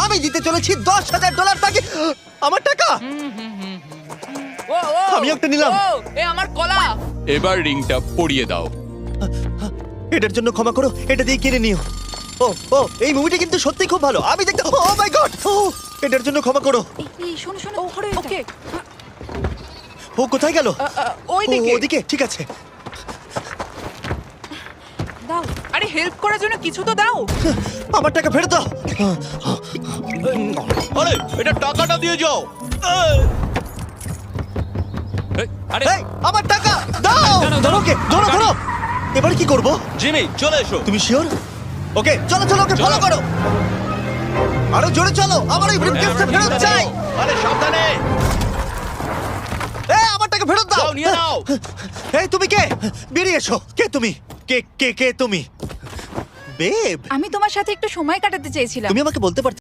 আমি দিতে চলেছি $10,000 তাকে। আমার টাকা ও ও আমি একটা নিলাম। ও, এ আমার কলা। এবার রিংটা পরিয়ে দাও। এটার জন্য ক্ষমা করো, এটা দিয়ে কিনে নিও। ও ও এই মুভিটা কিন্তু সত্যি খুব ভালো, আমি দেখতে। ও মাই গড, এটার জন্য ক্ষমা করো। এই শোনো শোনো ও ওকে ও কোথায় গেল? ওই দিকে। ওদিকে, ঠিক আছে। দাও। আরে হেল্প করার জন্য কিছু তো দাও। আমার টাকা ফেরত দাও। আরে এটা টাকাটা দিয়ে যাও। আরে এই, আমার টাকা দাও। দাঁড়াও, ধরো ওকে, ধরো আমার ধরো। এবার কি করব? জিমি চলে এসো। তুমি শিওর? ওকে চলো চলো, ওকে ফলো করো। আরো জোরে চলো, আমার এই ব্রিফকেসটা ফেরত চাই। আরে সাবধানে। এই আমার টাকা ফেরত দাও। যাও নিয়ে নাও। এই তুমি কে? বেরিয়ে এসো। কে তুমি? কে তুমি? বেব, আমি তোমার সাথে একটু সময় কাটাতে চেয়েছিলাম। তুমি আমাকে বলতে পারছো